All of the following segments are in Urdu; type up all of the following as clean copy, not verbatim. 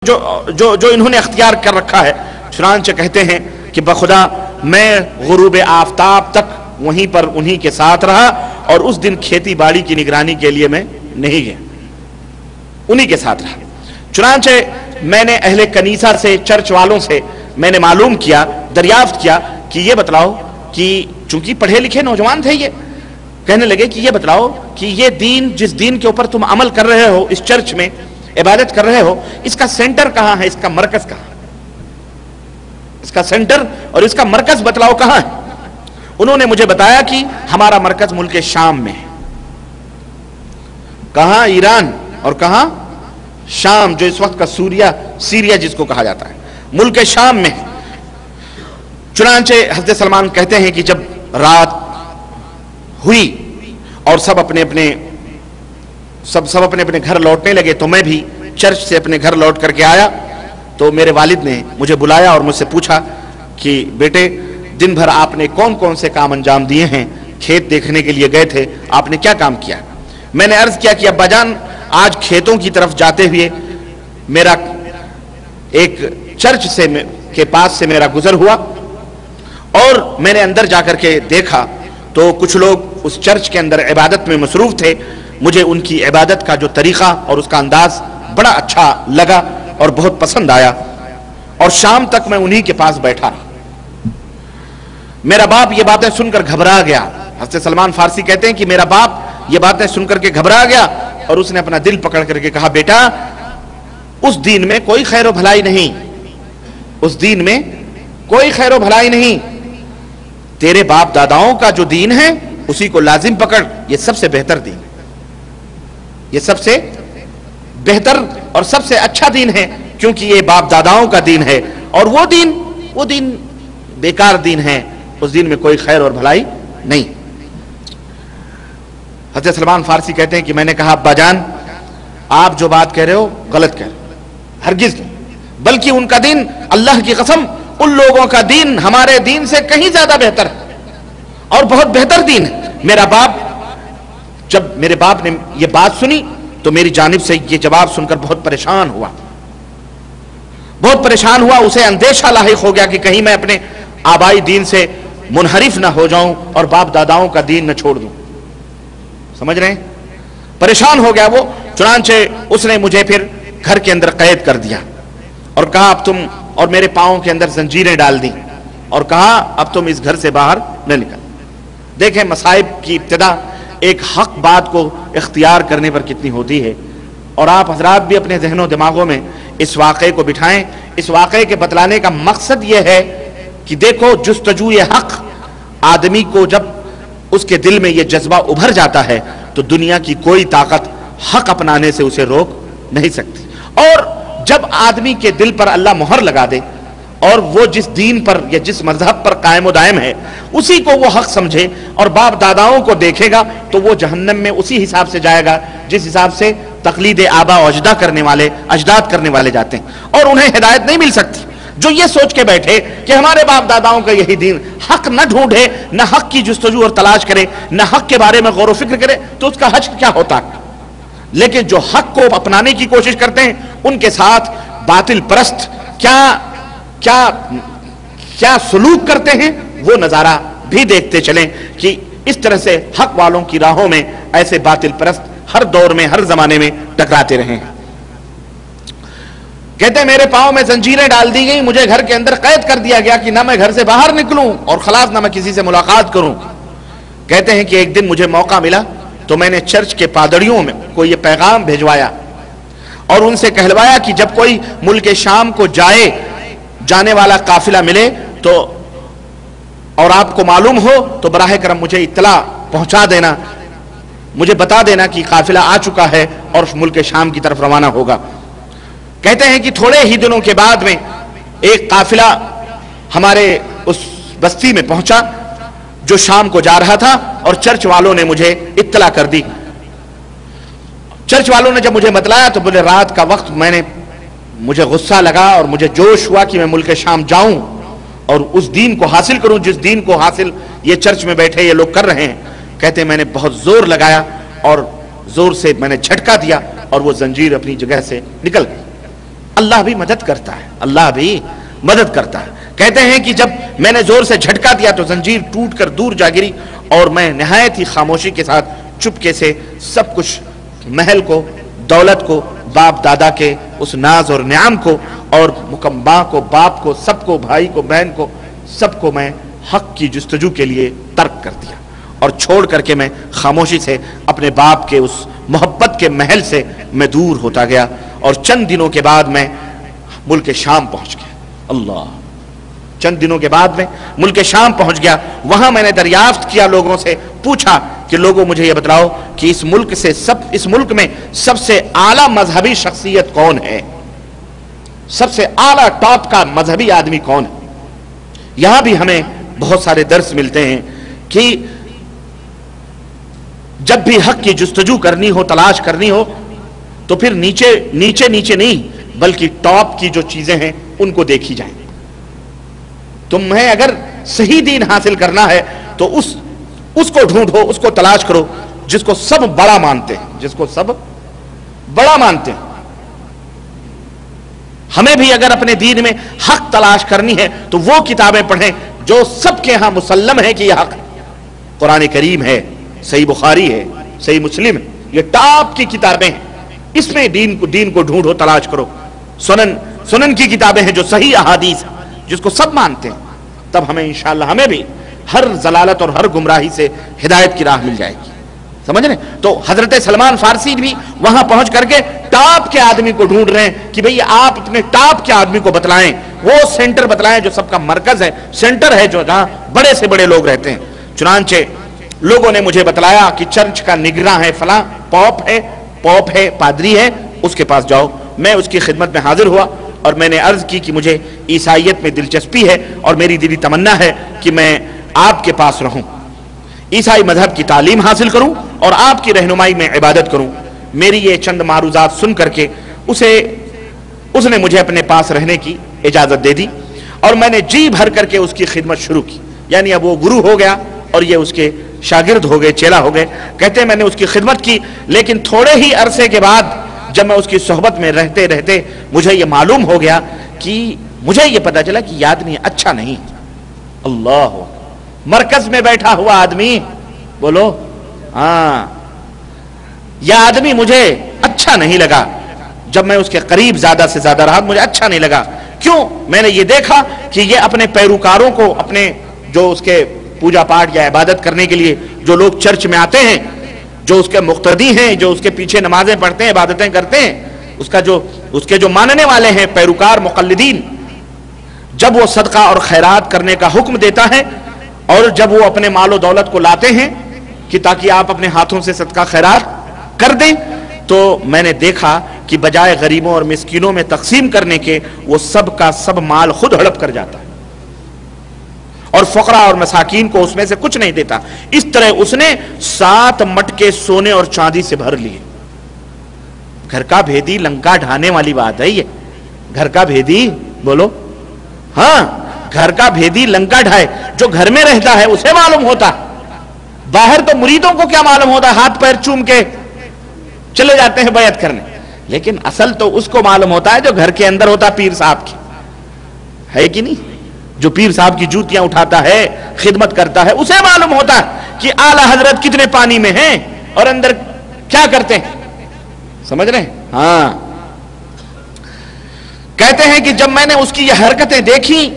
جو انہوں نے اختیار کر رکھا ہے. چنانچہ کہتے ہیں کہ بخدا میں غروب آفتاب تک وہیں پر انہی کے ساتھ رہا اور اس دن کھیتی باڑی کی نگرانی کے لیے میں نہیں گیا, انہی کے ساتھ رہا. چنانچہ میں نے اہل کنیسہ سے, چرچ والوں سے میں نے معلوم کیا, دریافت کیا کہ یہ بتلاؤ کہ چونکہ پڑھے لکھے نوجوان تھے, یہ کہنے لگے کہ یہ بتلاؤ کہ یہ دین, جس دین کے اوپر تم عمل کر رہے ہو, اس چرچ میں عبادت کر رہے ہو, اس کا سینٹر کہاں ہے, اس کا مرکز کہاں ہے, اس کا سینٹر اور اس کا مرکز بتلاؤ کہاں ہے. انہوں نے مجھے بتایا کہ ہمارا مرکز ملک شام میں ہے. کہاں؟ ایران. اور کہاں؟ شام, جو اس وقت کا سیریا جس کو کہا جاتا ہے, ملک شام میں. چنانچہ حضرت سلمان کہتے ہیں کہ جب رات ہوئی اور سب اپنے اپنے گھر لوٹنے لگے تو میں بھی چرچ سے اپنے گھر لوٹ کر کے آیا, تو میرے والد نے مجھے بلایا اور مجھ سے پوچھا کہ بیٹے دن بھر آپ نے کون کون سے کام انجام دیے ہیں, کھیت دیکھنے کے لیے گئے تھے, آپ نے کیا کام کیا. میں نے عرض کیا کہ ابا جان آج کھیتوں کی طرف جاتے ہوئے میرا ایک چرچ سے کے پاس سے میرا گزر ہوا اور میں نے اندر جا کر کے دیکھا تو کچھ لوگ اس چرچ کے اندر عبادت میں مصروف تھے. مجھے ان کی عبادت کا جو طریقہ اور اس کا انداز بڑا اچھا لگا اور بہت پسند آیا, اور شام تک میں انہی کے پاس بیٹھا رہا. میرا باپ یہ باتیں سن کر گھبرا گیا. حضرت سلمان فارسی کہتے ہیں کہ میرا باپ یہ باتیں سن کر کے گھبرا گیا اور اس نے اپنا دل پکڑ کر کے کہا, بیٹا اس دین میں کوئی خیر و بھلائی نہیں, اس دین میں کوئی خیر و بھلائی نہیں, تیرے باپ داداؤں کا جو دین ہے اسی کو لازم پکڑ, یہ سب سے بہتر دین, یہ سب سے بہتر اور سب سے اچھا دین ہے, کیونکہ یہ باپ داداؤں کا دین ہے, اور وہ دین بیکار دین ہے, اس دین میں کوئی خیر اور بھلائی نہیں. حضرت سلمان فارسی کہتے ہیں کہ میں نے کہا ابا جان آپ جو بات کہہ رہے ہو غلط کہہ رہے ہو, ہرگز نہیں, بلکہ ان کا دین اللہ کی قسم ان لوگوں کا دین ہمارے دین سے کہیں زیادہ بہتر ہے اور بہت بہتر دین ہے. جب میرے باپ نے یہ بات سنی تو میری جانب سے یہ جواب سن کر بہت پریشان ہوا, اسے اندیشہ لاحق ہو گیا کہ کہیں میں اپنے آبائی دین سے منحرف نہ ہو جاؤں اور باپ داداؤں کا دین نہ چھوڑ دوں. سمجھ رہے ہیں؟ پریشان ہو گیا وہ. چنانچہ اس نے مجھے پھر گھر کے اندر قید کر دیا اور کہا اب تم, اور میرے پاؤں کے اندر زنجیریں ڈال دی اور کہا اب تم اس گھر سے باہر نہ نکل. دیکھیں مصائب کی ابتدا ایک حق بات کو اختیار کرنے پر کتنی ہوتی ہے, اور آپ حضرات بھی اپنے ذہن و دماغوں میں اس واقعے کو بٹھائیں. اس واقعے کے بتلانے کا مقصد یہ ہے کہ دیکھو جستجوی حق آدمی کو جب اس کے دل میں یہ جذبہ ابھر جاتا ہے تو دنیا کی کوئی طاقت حق اپنانے سے اسے روک نہیں سکتی. اور جب آدمی کے دل پر اللہ مہر لگا دے اور وہ جس دین پر یا جس مذہب پر قائم و دائم ہے اسی کو وہ حق سمجھے اور باپ داداؤں کو دیکھے گا تو وہ جہنم میں اسی حساب سے جائے گا جس حساب سے تقلید آبا و اجداد کرنے والے جاتے ہیں, اور انہیں ہدایت نہیں مل سکتی. جو یہ سوچ کے بیٹھے کہ ہمارے باپ داداؤں کا یہی دین, حق نہ ڈھونڈے, نہ حق کی جستجو اور تلاش کرے, نہ حق کے بارے میں غور و فکر کرے, تو اس کا حشر کیا ہوتا ہے. لیکن جو حق کو اپنانے کی کوشش کرتے ہیں ان کے ساتھ باطل پرست کیا سلوک کرتے ہیں وہ نظارہ بھی دیکھتے چلیں کہ اس طرح سے حق والوں کی راہوں میں ایسے باطل پرست ہر دور میں ہر زمانے میں ٹکراتے رہے ہیں. کہتے ہیں میرے پاؤں میں زنجیریں ڈال دی گئی, مجھے گھر کے اندر قید کر دیا گیا کہ نہ میں گھر سے باہر نکلوں اور خلاص نہ میں کسی سے ملاقات کروں. کہتے ہیں کہ ایک دن مجھے موقع ملا تو میں نے چرچ کے پادریوں میں کو یہ پیغام بھیجوایا اور ان سے کہلوایا کہ جب کوئی ملک شام کو جانے والا قافلہ ملے تو اور آپ کو معلوم ہو تو براہ کرم مجھے اطلاع پہنچا دینا, مجھے بتا دینا کہ قافلہ آ چکا ہے اور ملک شام کی طرف روانہ ہوگا. کہتے ہیں کہ تھوڑے ہی دنوں کے بعد میں ایک قافلہ ہمارے اس بستی میں پہنچا جو شام کو جا رہا تھا اور چرچ والوں نے مجھے اطلاع کر دی. چرچ والوں نے جب مجھے بتلایا تو بولے رات کا وقت مجھے غصہ لگا اور مجھے جوش ہوا کہ میں ملک شام جاؤں اور اس دین کو حاصل کروں جس دین کو حاصل یہ چرچ میں بیٹھے یہ لوگ کر رہے ہیں. کہتے ہیں میں نے بہت زور لگایا اور زور سے میں نے جھٹکا دیا اور وہ زنجیر اپنی جگہ سے نکل گئی. اللہ بھی مدد کرتا ہے، اللہ بھی مدد کرتا ہے۔ کہتے ہیں کہ جب میں نے زور سے جھٹکا دیا تو زنجیر ٹوٹ کر دور جا گری، اور میں نہایت ہی خاموشی کے ساتھ چپکے سے سب کچھ، محل کو، دولت کو، باپ دادا کے اس ناز اور نعم کو، اور ماں کو، باپ کو، سب کو، بھائی کو، بہن کو، سب کو میں حق کی جستجو کے لیے ترک کر دیا، اور چھوڑ کر کے میں خاموشی سے اپنے باپ کے اس محبت کے محل سے میں دور ہوتا گیا، اور چند دنوں کے بعد میں ملک شام پہنچ گیا۔ اللہ، چند دنوں کے بعد میں ملک شام پہنچ گیا۔ وہاں میں نے دریافت کیا، لوگوں سے پوچھا کہ لوگوں مجھے یہ بتلاؤ کہ اس ملک میں سب سے اعلیٰ مذہبی شخصیت کون ہے، سب سے اعلیٰ ٹاپ کا مذہبی آدمی کون ہے۔ یہاں بھی ہمیں بہت سارے درس ملتے ہیں کہ جب بھی حق کی جستجو کرنی ہو، تلاش کرنی ہو، تو پھر نیچے نیچے نہیں بلکہ ٹاپ کی جو چیزیں ہیں ان کو دیکھی جائیں۔ تمہیں اگر صحیح دین حاصل کرنا ہے تو اس کو ڈھونڈو، اس کو تلاش کرو جس کو سب بڑا مانتے ہیں، جس کو سب بڑا مانتے ہیں۔ ہمیں بھی اگر اپنے دین میں حق تلاش کرنی ہے تو وہ کتابیں پڑھیں جو سب کے ہاں مسلم ہے کہ یہ حق، قرآن کریم ہے، صحیح بخاری ہے، صحیح مسلم ہے، یہ ٹاپ کی کتابیں ہیں، اس میں دین کو ڈھونڈو، تلاش کرو۔ سنن کی کتابیں ہیں جو صحیح احادیث ہیں، جس کو سب مانتے ہیں، تب ہمیں انشاءاللہ ہمیں بھی ہر ضلالت اور ہر گمراہی سے ہدایت کی راہ مل جائے گی۔ سمجھ رہے ہیں؟ تو حضرت سلمان فارسی بھی وہاں پہنچ کر کے ٹاپ کے آدمی کو ڈھونڈ رہے ہیں کہ بھئی آپ اپنے ٹاپ کے آدمی کو بتلائیں، وہ سینٹر بتلائیں جو سب کا مرکز ہے، سینٹر ہے جو جہاں بڑے سے بڑے لوگ رہتے ہیں۔ چنانچہ لوگوں نے مجھے بتلایا کہ چرچ کا نگراں ہے فلاں، پوپ ہے، پادری ہے، اس کے پاس جاؤ۔ میں اس کی خدمت میں حاضر ہوا اور میں نے عرض کی کہ مجھے عیسائیت میں دلچسپی ہے اور میری دلی تمنا ہے کہ میں آپ کے پاس رہوں، عیسائی مذہب کی تعلیم حاصل کروں اور آپ کی رہنمائی میں عبادت کروں۔ میری یہ چند معروضات سن کر کے اس نے مجھے اپنے پاس رہنے کی اجازت دے دی، اور میں نے جی بھر کر کے اس کی خدمت شروع کی۔ یعنی اب وہ گرو ہو گیا اور یہ اس کے شاگرد ہو گئے، چیلا ہو گئے۔ کہتے ہیں میں نے اس کی خدمت کی، لیکن تھوڑے ہی عرصے کے بعد جب میں اس کی صحبت میں رہتے رہتے مجھے یہ معلوم ہو گیا کہ مجھے یہ پتا چلا کہ یہ آدمی اچھا نہیں۔ اللہ، مرکز میں بیٹھا ہوا آدمی، بولو ہاں، یہ آدمی مجھے اچھا نہیں لگا۔ جب میں اس کے قریب زیادہ سے زیادہ رہا مجھے اچھا نہیں لگا۔ کیوں؟ میں نے یہ دیکھا کہ یہ اپنے پیروکاروں کو، اپنے جو اس کے پوجا پاٹ یا عبادت کرنے کے لیے جو لوگ چرچ میں آتے ہیں، جو اس کے مقتدی ہیں، جو اس کے پیچھے نمازیں پڑھتے ہیں، عبادتیں کرتے ہیں، اس کے جو ماننے والے ہیں، پیروکار، مقلدین، جب وہ صدقہ اور خیرات کرنے کا حکم دیتا ہے اور جب وہ اپنے مال و دولت کو لاتے ہیں کہ تاکہ آپ اپنے ہاتھوں سے صدقہ خیرات کر دیں، تو میں نے دیکھا کہ بجائے غریبوں اور مسکینوں میں تقسیم کرنے کے وہ سب کا سب مال خود ہڑپ کر جاتا ہے اور فقراء اور مساکین کو اس میں سے کچھ نہیں دیتا۔ اس طرح اس نے 7 مٹکے سونے اور چاندی سے بھر لیے۔ گھر کا بھیدی لنکا ڈھانے والی بات ہے یہ۔ گھر کا بھیدی، بولو ہاں، گھر کا بھیدی لنکا ڈھائے، جو گھر میں رہتا ہے اسے معلوم ہوتا، باہر تو مریدوں کو کیا معلوم ہوتا، ہاتھ پیر چوم کے چلے جاتے ہیں بیعت کرنے، لیکن اصل تو اس کو معلوم ہوتا ہے جو گھر کے اندر ہوتا، پیر صاحب کی ہے کہ نہیں؟ جو پیر صاحب کی جوتیاں اٹھاتا ہے، خدمت کرتا ہے، اسے معلوم ہوتا ہے کہ اعلی حضرت کتنے پانی میں ہیں اور اندر کیا کرتے ہیں۔ سمجھ رہے ہیں؟ ہاں، کہتے ہیں کہ جب میں نے اس کی یہ حرکتیں دیکھی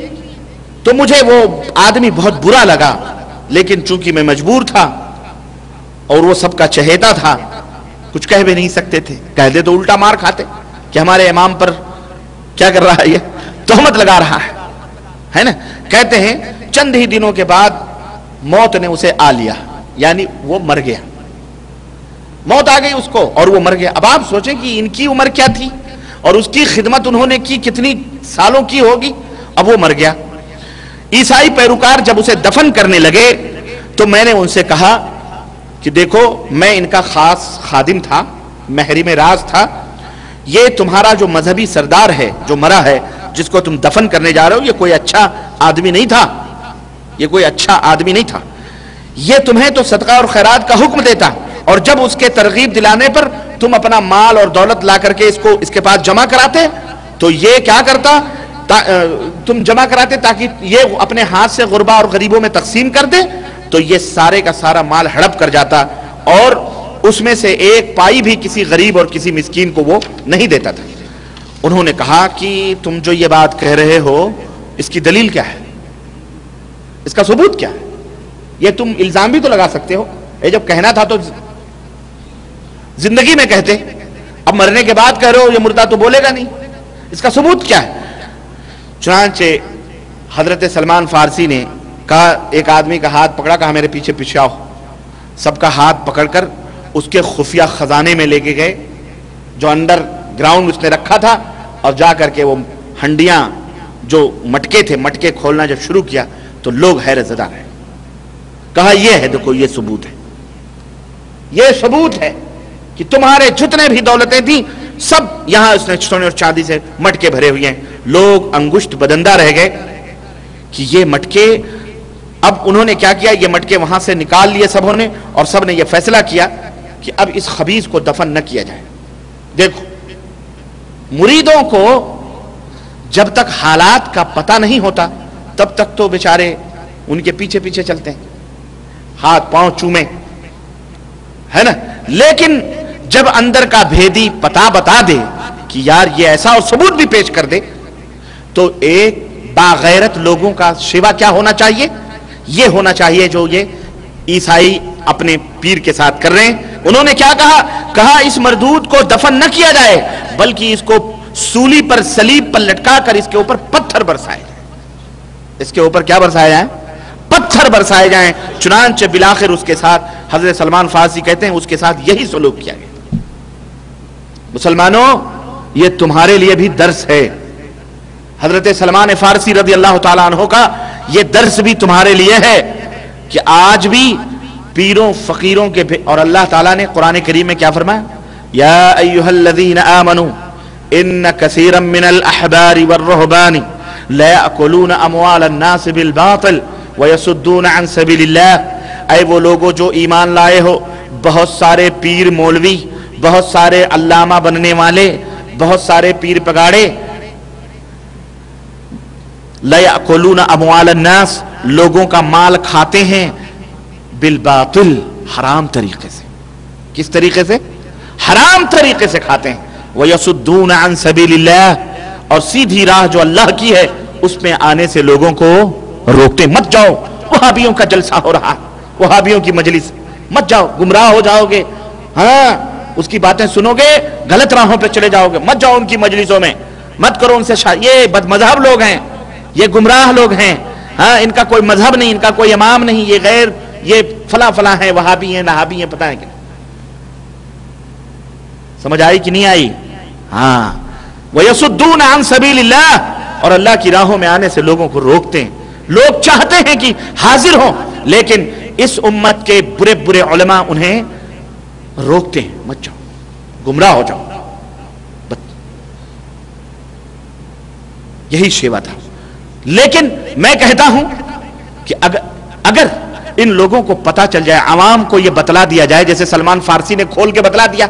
تو مجھے وہ آدمی بہت برا لگا، لیکن چونکہ میں مجبور تھا اور وہ سب کا چہیتا تھا، کچھ کہہ بھی نہیں سکتے تھے، کہہ دے تو الٹا مار کھاتے کہ ہمارے امام پر کیا کر رہا ہے، یہ تہمت لگا رہا ہے نا۔ کہتے ہیں چند ہی دنوں کے بعد موت نے اسے آ لیا، یعنی وہ مر گیا، موت آ گئی اس کو اور وہ مر گیا۔ اب آپ سوچیں کہ ان کی عمر کیا تھی اور اس کی خدمت انہوں نے کی کتنی سالوں کی ہوگی، اب وہ مر گیا۔ عیسائی پیروکار جب اسے دفن کرنے لگے تو میں نے ان سے کہا کہ دیکھو، میں ان کا خاص خادم تھا، محرم راز تھا، یہ تمہارا جو مذہبی سردار ہے جو مرا ہے، جس کو تم دفن کرنے جا رہے ہو، یہ کوئی اچھا آدمی نہیں تھا، یہ کوئی اچھا آدمی نہیں تھا، یہ تمہیں تو صدقہ اور خیرات کا حکم دیتا، اور جب اس کے ترغیب دلانے پر تم اپنا مال اور دولت لا کر کے اس کے پاس جمع کراتے تو یہ کیا کرتا، تم جمع کراتے تاکہ یہ اپنے ہاتھ سے غربا اور غریبوں میں تقسیم کر دے، تو یہ سارے کا سارا مال ہڑپ کر جاتا اور اس میں سے ایک پائی بھی کسی غریب اور کسی مسکین کو وہ نہیں دیتا تھا۔ انہوں نے کہا کہ تم جو یہ بات کہہ رہے ہو اس کی دلیل کیا ہے، اس کا ثبوت کیا ہے؟ یہ تم الزام بھی تو لگا سکتے ہو، یہ جب کہنا تھا تو زندگی میں کہتے، اب مرنے کے بعد کہہ رہے ہو، یہ مردہ تو بولے گا نہیں، اس کا ثبوت کیا ہے؟ چنانچہ حضرت سلمان فارسی نے کہا، ایک آدمی کا ہاتھ پکڑا، کہا میرے پیچھے پیچھے آؤ، سب کا ہاتھ پکڑ کر اس کے خفیہ خزانے میں لے کے گئے جو انڈر گراؤنڈ اس نے رکھا تھا، اور جا کر کے وہ ہنڈیاں جو مٹکے تھے، مٹکے کھولنا جب شروع کیا تو لوگ حیرت زدہ رہے۔ کہا یہ ہے، دیکھو یہ ثبوت ہے، یہ ثبوت ہے کہ تمہارے جتنے بھی دولتیں تھیں سب یہاں اس نے سونے اور چاندی سے مٹکے بھرے ہوئے ہیں۔ لوگ انگشت بدندہ رہ گئے کہ یہ مٹکے، اب انہوں نے کیا کیا، یہ مٹکے وہاں سے نکال لیے سبوں نے، اور سب نے یہ فیصلہ کیا کہ اب اس خبیث کو دفن نہ کیا جائے۔ دیکھو مریدوں کو جب تک حالات کا پتہ نہیں ہوتا تب تک تو بیچارے ان کے پیچھے پیچھے چلتے ہیں، ہاتھ پاؤں چومے، ہے نا، لیکن جب اندر کا بھیدی پتہ بتا دے کہ یار یہ ایسا، اور ثبوت بھی پیش کر دے، تو ایک باغیرت لوگوں کا شیوا کیا ہونا چاہیے؟ یہ ہونا چاہیے جو یہ عیسائی اپنے پیر کے ساتھ کر رہے ہیں۔ انہوں نے کیا کہا؟ کہا اس مردود کو دفن نہ کیا جائے بلکہ اس کو سولی پر، صلیب پر لٹکا کر اس کے اوپر پتھر برسائے جائیں۔ اس کے اوپر کیا برسائے جائیں؟ پتھر برسائے جائیں۔ چنانچہ بالآخر اس کے ساتھ حضرت سلمان فارسی کہتے ہیں اس کے ساتھ یہی سلوک کیا گیا۔ مسلمانوں یہ تمہارے لیے بھی درس ہے، حضرت سلمان فارسی رضی اللہ تعالیٰ عنہ کا یہ درس بھی تمہارے لیے ہے کہ آج بھی پیروں فقیروں کے، اور اللہ تعالیٰ نے قرآن کریم میں کیا فرمایا؟ یا ایھا الذین آمنوا ان کثیرا من الاحبار والرہبان لا یأکلون اموال الناس بالباطل ویصدون عن سبیل اللہ۔ اے وہ لوگوں جو ایمان لائے ہو، بہت سارے پیر مولوی، بہت سارے علامہ بننے والے، بہت سارے پیر پگاڑے، لا یأکلون اموال الناس، لوگوں کا مال کھاتے ہیں، بالباطل، حرام طریقے سے۔ کس طریقے سے؟ حرام طریقے سے کھاتے ہیں۔ وَيَصُدُّونَ عَن سَبِيلِ اللَّهِ، اور سیدھی راہ جو اللہ کی ہے اس میں آنے سے لوگوں کو روکتے۔ مت جاؤ، وہابیوں کا جلسہ ہو رہا، وہابیوں کی مجلس، مت جاؤ، گمراہ ہو جاؤ گے، ہاں اس کی باتیں سنو گے، غلط راہوں پہ چلے جاؤ گے، مت جاؤ ان کی مجلسوں میں، مت کرو ان سے یہ بد مذہب لوگ ہیں، یہ گمراہ لوگ ہیں، ہاں ان کا کوئی مذہب نہیں، ان کا کوئی امام نہیں، یہ غیر، یہ فلاں فلاں ہیں، وہابی ہیں، نہابی ہیں، پتہ ہے کہ سمجھ آئی کہ نہیں آئی؟ ہاں وَيَصُدُّونَ عَن سَبِيلِ اللَّهِ، اور اللہ کی راہوں میں آنے سے لوگوں کو روکتے ہیں۔ لوگ چاہتے ہیں کہ حاضر ہوں لیکن اس امت کے برے برے علماء انہیں روکتے ہیں، مت جاؤ، گمراہ ہو جاؤ۔ یہی شیوا تھا۔ لیکن میں کہتا ہوں کہ اگر ان لوگوں کو پتا چل جائے، عوام کو یہ بتلا دیا جائے، جیسے سلمان فارسی نے کھول کے بتلا دیا،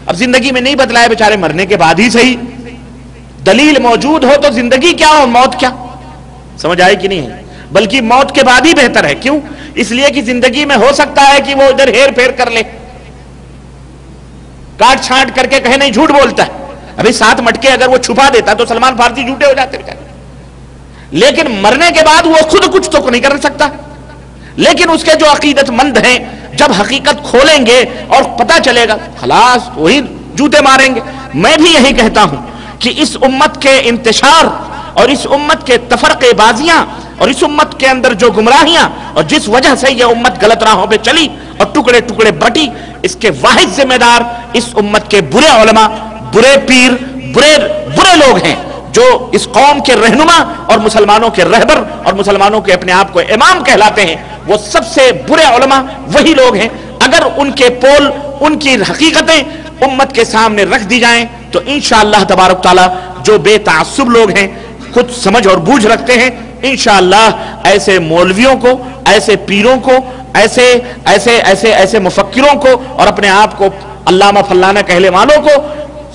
اب زندگی میں نہیں بتلایا بیچارے، مرنے کے بعد ہی صحیح، دلیل موجود ہو تو زندگی کیا اور موت کیا، سمجھ آئے کہ نہیں ہے؟ بلکہ موت کے بعد ہی بہتر ہے۔ کیوں؟ اس لیے کہ زندگی میں ہو سکتا ہے کہ وہ ادھر ہیر پھیر کر لے، کاٹ چھانٹ کر کے کہے نہیں، جھوٹ بولتا ہے۔ ابھی 7 مٹکے اگر وہ چھپا دیتا تو سلمان فارسی جھوٹے ہو جاتے بیچارے، لیکن مرنے کے بعد وہ خود کچھ تو نہیں کر سکتا۔ لیکن اس کے جو عقیدت مند ہیں جب حقیقت کھولیں گے اور پتہ چلے گا، خلاص وہی جوتے ماریں گے۔ میں بھی یہی کہتا ہوں کہ اس امت کے انتشار اور اس امت کے تفرقے بازیاں اور اس امت کے اندر جو گمراہیاں اور جس وجہ سے یہ امت غلط راہوں پہ چلی اور ٹکڑے ٹکڑے بٹی، اس کے واحد ذمہ دار اس امت کے برے علماء، برے پیر، برے لوگ ہیں جو اس قوم کے رہنما اور مسلمانوں کے رہبر اور مسلمانوں کے اپنے آپ کو امام کہلاتے ہیں۔ وہ سب سے برے علماء وہی لوگ ہیں۔ اگر ان کے پول، ان کی حقیقتیں امت کے سامنے رکھ دی جائیں تو انشاءاللہ تبارک تعالیٰ جو بے تعصب لوگ ہیں، خود سمجھ اور بوجھ رکھتے ہیں، انشاءاللہ ایسے مولویوں کو، ایسے پیروں کو، ایسے مفکروں کو اور اپنے آپ کو علامہ فلانا کہنے والوں کو